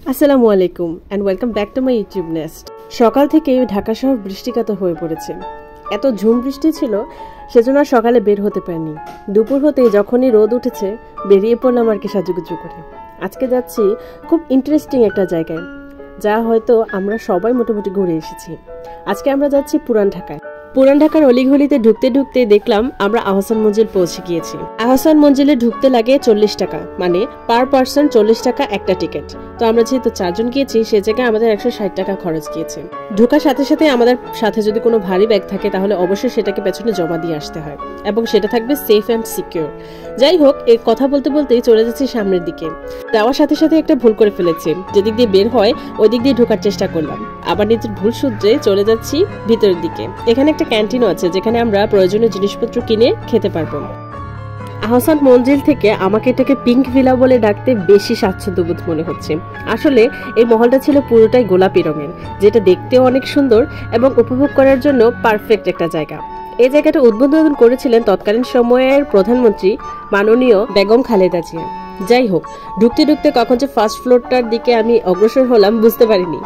আসসালামু আলাইকুম and welcome back to my YouTube nest. সকাল থেকে ঢাকা শহর বৃষ্টিকাতর হয়ে পড়েছে। এত ঝুম বৃষ্টি ছিল সেজন্য সকালে বের হতে পারিনি। দুপুর হতেই যখনই রোদ উঠেছে বেরিয়ে পড়লাম আর কি সাজুগুজু করে। আজকে যাচ্ছি খুব ইন্টারেস্টিং একটা জায়গায়, যা হয়তো আমরা সবাই মোটামুটি ঘুরে এসেছি। আজকে আমরা যাচ্ছি পুরান ঢাকায়। পুরান ঢাকার অলিগলিতে ঢুকতে ঢুকতে দেখলাম আমরা আহসান মঞ্জিল পৌঁছে গিয়েছি। আহসান মঞ্জিলে ঢুকতে লাগে 40 টাকা, মানে পার পার্সন 40 টাকা একটা টিকিট। তো আমরা যেহেতু 4 জন গিয়েছি সে জায়গায় আমাদের 160 টাকা খরচ গিয়েছে। ঢোকার সাথে সাথে আমাদের সাথে যদি কোনো ভারী ব্যাগ থাকে তাহলে অবশ্যই সেটাকে পেছনে জমা দিয়ে আসতে হয় এবং সেটা থাকবে সেফ অ্যান্ড সিকিউর। যাই হোক, এই কথা বলতে বলতেই চলে যাচ্ছি সামনের দিকে। যাওয়ার সাথে সাথে একটা ভুল করে ফেলেছি, যেদিক দিয়ে বের হয় ওই দিক দিয়ে ঢোকার চেষ্টা করলাম, আবার নিজের ভুল সূত্রে চলে যাচ্ছি ভিতরের দিকে। এখানে একটা ক্যান্টিনও আছে যেখানে আমরা প্রয়োজনীয় জিনিসপত্র কিনে খেতে পারবো। আহসান মঞ্জিল থেকে আমাকে এটাকে পিঙ্ক ভিলা বলে ডাকতে বেশি স্বাচ্ছন্দ্যবোধ মনে হচ্ছে। আসলে এই মহলটা ছিল পুরোটাই গোলাপি রঙের, যেটা দেখতেও অনেক সুন্দর এবং উপভোগ করার জন্য পারফেক্ট একটা জায়গা। এই জায়গাটা উদ্বোধন করেছিলেন তৎকালীন সময়ের প্রধানমন্ত্রী মাননীয় বেগম খালেদা জিয়া। যাই হোক, ঢুকতে ঢুকতে কখন যে ফার্স্ট ফ্লোরটার দিকে আমি অগ্রসর হলাম বুঝতে পারিনি।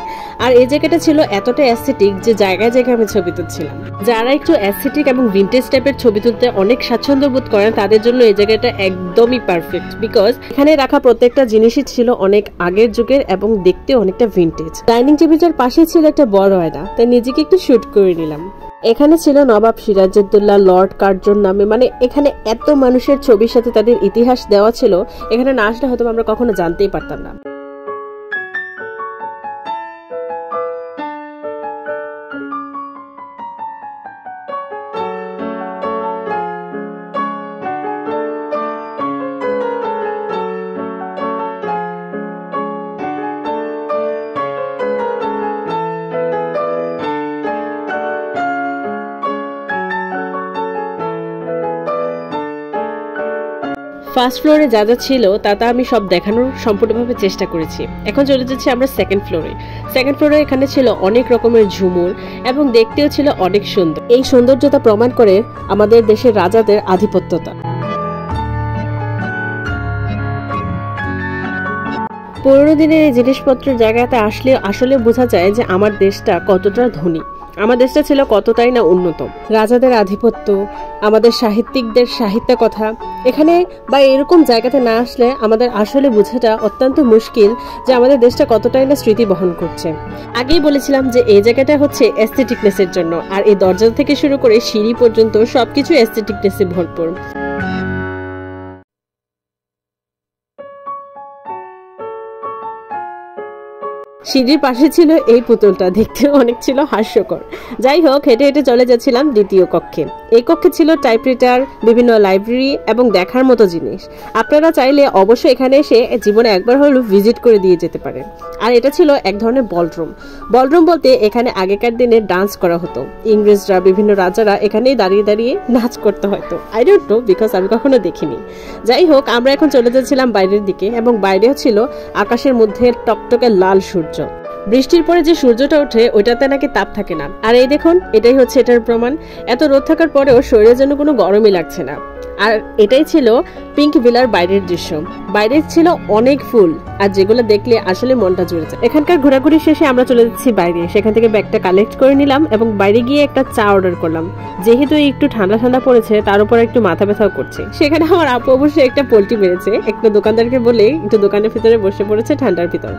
আর এই জায়গাটা ছিল এতটা অ্যাস্থেটিক যে জায়গায় জায়গায় আমি ছবি তুলছিলাম। যারা একটু অ্যাস্থেটিক এবং ভিন্টেজ টাইপের ছবি তুলতে অনেক স্বাচ্ছন্দ্য বোধ করেন তাদের জন্য এই জায়গাটা একদমই পারফেক্ট, বিকজ এখানে রাখা প্রত্যেকটা জিনিসই ছিল অনেক আগের যুগের এবং দেখতে অনেকটা ভিন্টেজ। ডাইনিং টেবিলটার পাশে ছিল একটা বড় আয়না, তাই নিজেকে একটু শুট করে নিলাম। এখানে ছিল নবাব সিরাজউদ্দৌলা, লর্ড কার্জন নামে, মানে এখানে এত মানুষের ছবির সাথে তাদের ইতিহাস দেওয়া ছিল, এখানে না আসলে হয়তো আমরা কখনো জানতেই পারতাম না। ফার্স্ট ফ্লোরে যা যা ছিল তা আমি সব দেখানোর সম্পূর্ণভাবে চেষ্টা করেছি। এখন চলে যাচ্ছি আমরা সেকেন্ড ফ্লোরে। সেকেন্ড ফ্লোরে এখানে ছিল অনেক রকমের ঝুমুর এবং দেখতেও ছিল অনেক সুন্দর। এই সৌন্দর্যতা প্রমাণ করে আমাদের দেশের রাজাদের আধিপত্যতা। পুরোনো দিনের এই জিনিসপত্রের জায়গাতে আসলে বোঝা যায় যে আমার দেশটা কতটা ধনী, আমার দেশটা ছিল কতটাই না উন্নত। রাজাদের আধিপত্য, আমাদের সাহিত্যিকদের সাহিত্য কথা, এখানে বা এরকম জায়গাতে না আসলে আমাদের আসলে বোঝাটা অত্যন্ত মুশকিল যে আমাদের দেশটা কতটাই না স্মৃতি বহন করছে। আগেই বলেছিলাম যে এই জায়গাটা হচ্ছে এস্থেটিকনেসের জন্য, আর এই দরজা থেকে শুরু করে সিঁড়ি পর্যন্ত সবকিছু এস্থেটিকনেসে ভরপুর। সিঁড়ির পাশে ছিল এই পুতুলটা, দেখতে অনেক ছিল হাস্যকর। যাই হোক, হেঁটে হেঁটে চলে যাচ্ছিলাম দ্বিতীয় কক্ষে। এই কক্ষে ছিল টাইপরাইটার, বিভিন্ন লাইব্রেরি এবং দেখার মতো জিনিস। আপনারা চাইলে অবশ্যই এখানে এসে জীবনে একবার হলেও ভিজিট করে দিয়ে যেতে পারেন। আর এটা ছিল এক ধরনের বলরুম। বলরুম বলতে এখানে আগেকার দিনে ডান্স করা হতো। ইংরেজরা, বিভিন্ন রাজারা এখানেই দাঁড়িয়ে দাঁড়িয়ে নাচ করতে হয়তো। আই ডোন্ট নো, বিকজ আমি কখনো দেখিনি। যাই হোক, আমরা এখন চলে যাচ্ছিলাম বাইরের দিকে এবং বাইরেও ছিল আকাশের মধ্যে টকটকে লাল সূর্য। বৃষ্টির পরে যে সূর্যটা ওঠে ওইটাতে নাকি তাপ থাকে না। আর এই দেখুন, এটাই হচ্ছে এটার প্রমাণ। এত রোদ থাকার পরেও শরীরের জন্য কোনো গরমই লাগছে না। আর এটাই ছিল পিঙ্ক ভিলার বাইরের দৃশ্য। বাইরে ছিল অনেক ফুল, আর যেগুলো দেখলে আসলে মনটা জুড়ে যায়। এখানকার ঘোরাঘুরি শেষে আমরা চলে যাচ্ছি বাইরে। সেখান থেকে ব্যাগটা কালেক্ট করে নিলাম এবং বাইরে গিয়ে একটা চা অর্ডার করলাম। যেহেতু একটু ঠান্ডা ঠান্ডা পড়েছে, তার উপর একটু মাথা ব্যথাও করছে। সেখানে আমার আপু অবশ্যই একটা পোল্টি মেরেছে। একটা দোকানদারকে বলে একটু দোকানের ভিতরে বসে পড়েছে ঠান্ডার ভিতর।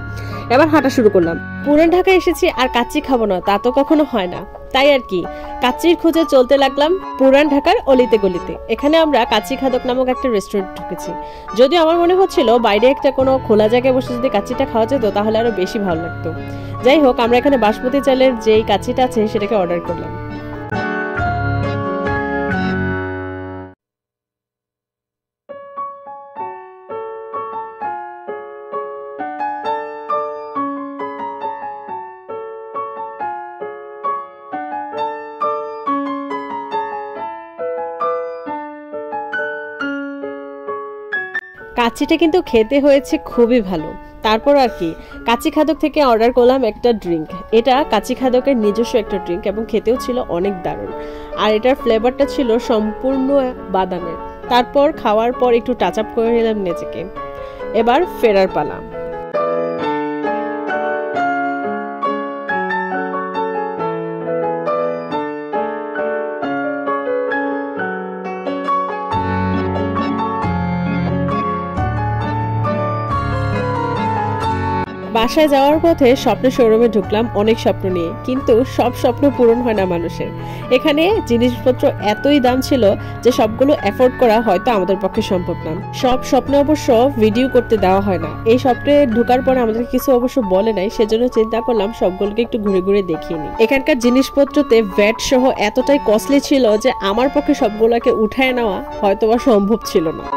এবার হাঁটা শুরু করলাম। পুরান ঢাকায় এসেছি আর কাচ্চি খাবো না তা তো কখনো হয় না, তাই আর কি কাচ্চির খোঁজে চলতে লাগলাম পুরান ঢাকার অলিতে গলিতে। এখানে আমরা কাচ্চি খাদক নামক একটা রেস্টুরেন্ট ঢুকেছি। যদিও আমার মনে হচ্ছিল বাইরে একটা কোনো খোলা জায়গায় বসে যদি কাচ্চিটা খাওয়া যেত তাহলে আরো বেশি ভালো লাগতো। যাই হোক, আমরা এখানে বাসমতি চালের যেই কাচ্চিটা আছে সেটাকে অর্ডার করলাম। কাচ্চিটা কিন্তু খেতে হয়েছে খুবই ভালো। তারপর আর কি কাচ্চি খাদক থেকে অর্ডার করলাম একটা ড্রিঙ্ক। এটা কাচ্চি খাদকের নিজস্ব একটা ড্রিঙ্ক এবং খেতেও ছিল অনেক দারুণ। আর এটার ফ্লেভারটা ছিল সম্পূর্ণ বাদামের। তারপর খাওয়ার পর একটু টাচ আপ করে নিলাম নিজেকে। এবার ফেরার পালা। বাসায় যাওয়ার পথে স্বপ্নের শোরুমে ঢুকলাম অনেক স্বপ্ন নিয়ে, কিন্তু সব স্বপ্ন পূরণ হয় না মানুষের। এখানে জিনিসপত্র এতই দাম ছিল যে সবগুলো অ্যাফোর্ড করা হয়তো আমাদের পক্ষে সম্ভব না। সব স্বপ্ন অবশ্য ভিডিও করতে দেওয়া হয় না। এই স্বপ্নে ঢোকার পর আমাদের কিছু অবশ্য বলে নাই, সেজন্য চিন্তা করলাম সবগুলোকে একটু ঘুরে ঘুরে দেখিয়ে নিই। এখানকার জিনিসপত্রতে ভ্যাট সহ এতটাই কস্টলি ছিল যে আমার পক্ষে সবগুলোকে উঠায় নেওয়া হয়তোবা সম্ভব ছিল না।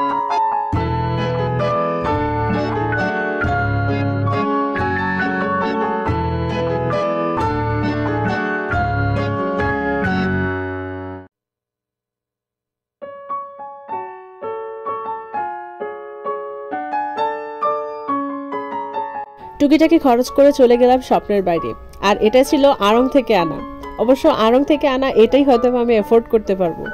টুকিটাকি খরচ করে চলে গেলাম স্বপ্নের বাইরে। আর এটা ছিল আড়ং থেকে আনা। অবশ্য আড়ং থেকে আনা এটাই হয়তো আমি এফোর্ড করতে পারবো।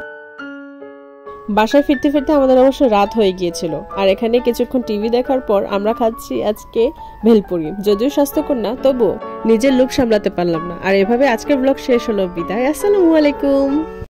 বাসায় ফিরতে ফিরতে আমাদের অবশ্য রাত হয়ে গিয়েছিল। আর এখানে কিছুক্ষণ টিভি দেখার পর আমরা খাচ্ছি আজকে ভেলপুরি। যদিও স্বাস্থ্যকর না, তবুও নিজের লোভ সামলাতে পারলাম না। আর এভাবে আজকের ব্লগ শেষ হলো। বিদায়, আসসালামু আলাইকুম।